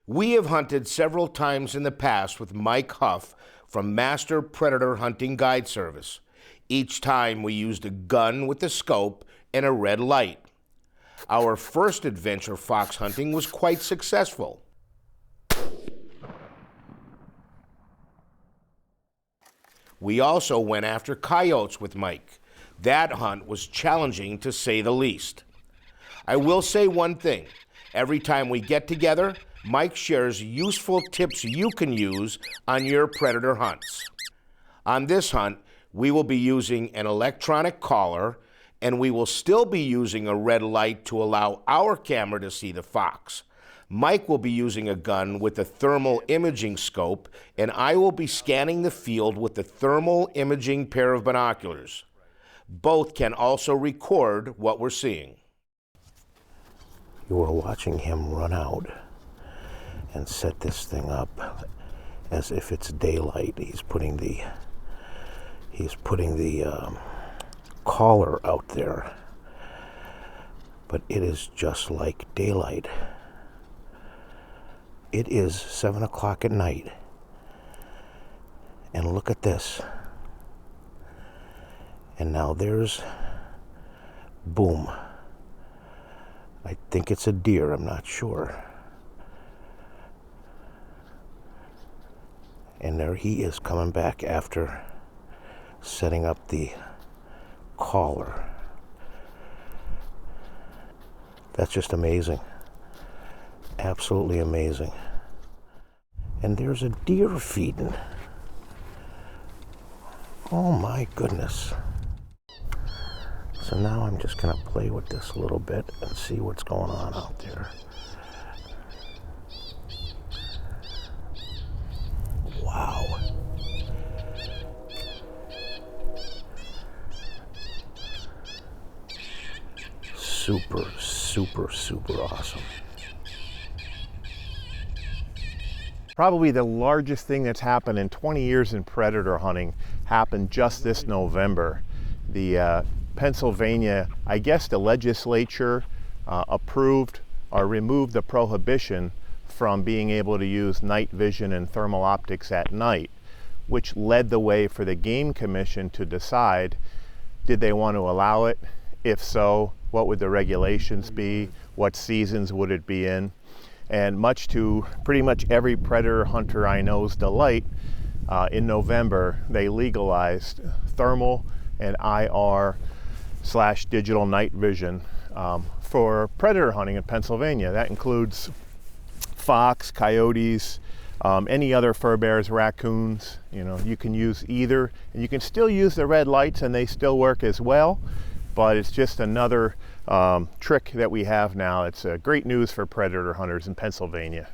We have hunted several times in the past with Mike Huff from Master Predator Hunting Guide Service. Each time we used a gun with a scope and a red light. Our first adventure fox hunting was quite successful. We also went after coyotes with Mike. That hunt was challenging to say the least. I will say one thing. Every time we get together, Mike shares useful tips you can use on your predator hunts. On this hunt, we will be using an electronic collar, and we will still be using a red light to allow our camera to see the fox. Mike will be using a gun with a thermal imaging scope, and I will be scanning the field with the thermal imaging pair of binoculars. Both can also record what we're seeing. You are watching him run out and set this thing up as if it's daylight. He's putting the collar out there, but it is just like daylight. It is 7 o'clock at night, and look at this. And now there's, boom. I think it's a deer, I'm not sure. And there he is coming back after setting up the collar. That's just amazing. Absolutely amazing. And there's a deer feeding. Oh my goodness. So now I'm just going to play with this a little bit and see what's going on out there. Wow. Super, super, super awesome. Probably the largest thing that's happened in 20 years in predator hunting happened just this November. The Pennsylvania, I guess the legislature approved or removed the prohibition from being able to use night vision and thermal optics at night, which led the way for the Game Commission to decide, did they want to allow it? If so, what would the regulations be? What seasons would it be in? And much to pretty much every predator hunter I know's delight, in November they legalized thermal and IR/digital night vision for predator hunting in Pennsylvania. That includes fox, coyotes, any other fur bears, raccoons. You know, you can use either, and you can still use the red lights and they still work as well, but it's just another trick that we have now. It's great news for predator hunters in Pennsylvania.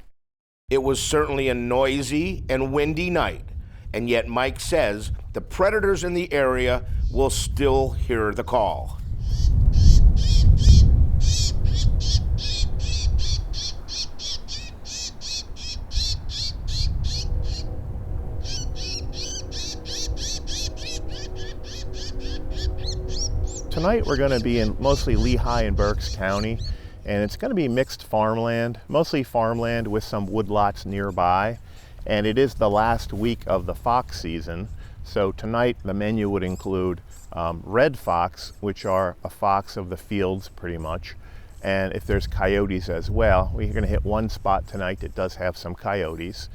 It was certainly a noisy and windy night, and yet Mike says the predators in the area will still hear the call. Tonight we're going to be in mostly Lehigh and Berks County, and it's going to be mixed farmland, mostly farmland with some woodlots nearby, and it is the last week of the fox season. So tonight the menu would include red fox, which are a fox of the fields pretty much, and if there's coyotes as well, we're going to hit one spot tonight that does have some coyotes,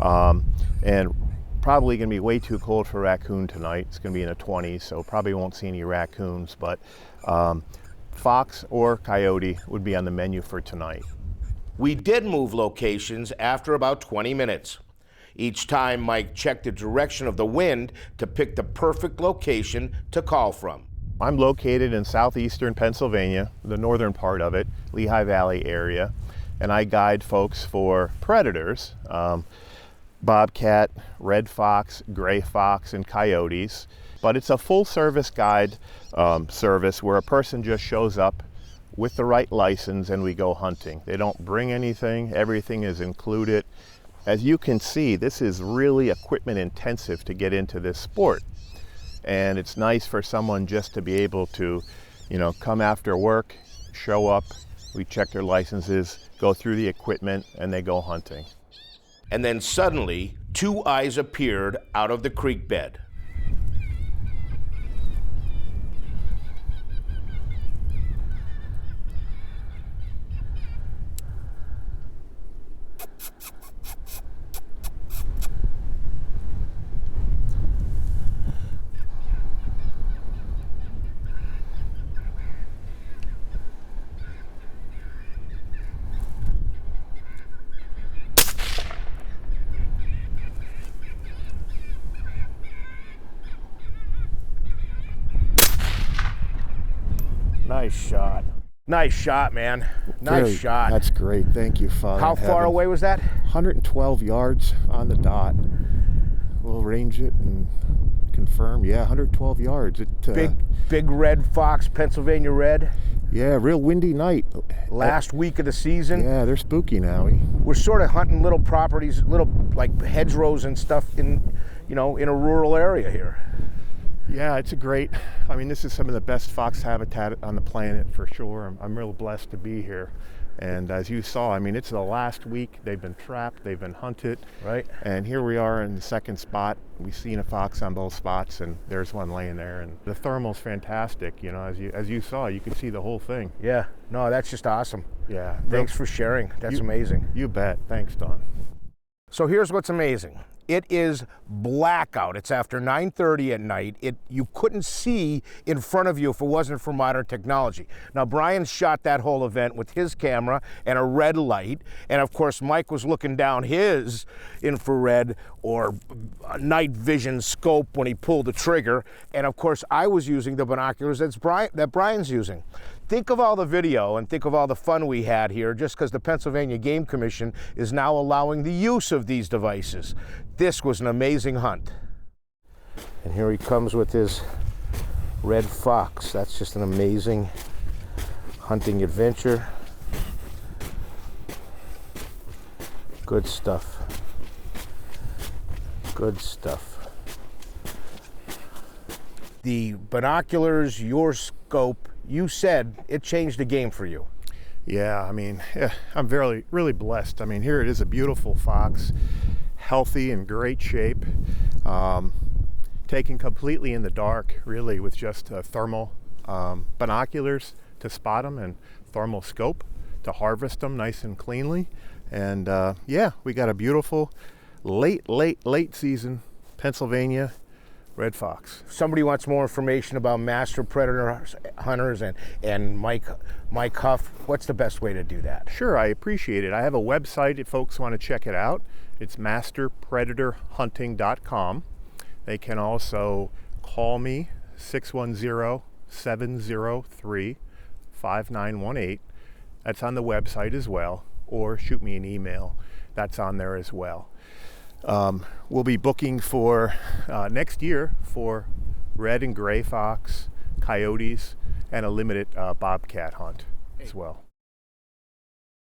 and probably going to be way too cold for raccoon tonight. It's going to be in the 20s, so probably won't see any raccoons, but fox or coyote would be on the menu for tonight. We did move locations after about 20 minutes. Each time Mike checked the direction of the wind to pick the perfect location to call from. I'm located in southeastern Pennsylvania, the northern part of it, Lehigh Valley area, and I guide folks for predators. Bobcat, red fox, gray fox, and coyotes. But it's a full service guide service where a person just shows up with the right license and we go hunting. They don't bring anything, everything is included. As you can see, this is really equipment intensive to get into this sport. And it's nice for someone just to be able to, you know, come after work, show up. We check their licenses, go through the equipment, and they go hunting. And then suddenly, two eyes appeared out of the creek bed. Nice shot. Nice shot, man. Nice Great. shot. That's great. Thank you, Father. How in far heaven. away was that? 112 yards on the dot. We'll range it and confirm. Yeah, 112 yards. Big red fox, Pennsylvania red. Yeah, real windy night. Last week of the season. Yeah, they're spooky now. We're sort of hunting little properties, little like hedgerows and stuff in a rural area here. Yeah, it's a great, I mean, this is some of the best fox habitat on the planet for sure. I'm real blessed to be here. And as you saw, I mean, it's the last week. They've been trapped, they've been hunted. Right. And here we are in the second spot. We've seen a fox on both spots, and there's one laying there. And the thermal's fantastic. As you saw, you could see the whole thing. Yeah. No, that's just awesome. Yeah. Thanks for sharing. That's amazing. You bet. Thanks, Don. So here's what's amazing. It is blackout. It's after 9:30 at night. You couldn't see in front of you if it wasn't for modern technology. Now, Brian shot that whole event with his camera and a red light. And of course, Mike was looking down his infrared or night vision scope when he pulled the trigger. And of course, I was using the binoculars that Brian's using. Think of all the video and think of all the fun we had here just because the Pennsylvania Game Commission is now allowing the use of these devices. This was an amazing hunt. And here he comes with his red fox. That's just an amazing hunting adventure. Good stuff. Good stuff. The binoculars, your scope, you said it changed the game for you. Yeah, I mean, I'm really blessed. I mean, here it is, a beautiful fox, healthy and great shape, taken completely in the dark, really, with just thermal binoculars to spot them and thermal scope to harvest them nice and cleanly. And yeah, we got a beautiful late season Pennsylvania red fox. If somebody wants more information about master predator hunters and Mike Huff, what's the best way to do that? Sure, I appreciate it. I have a website if folks want to check it out. It's masterpredatorhunting.com. They can also call me 610-703-5918. That's on the website as well, or shoot me an email. That's on there as well. We'll be booking for next year for red and gray fox, coyotes, and a limited bobcat hunt as well.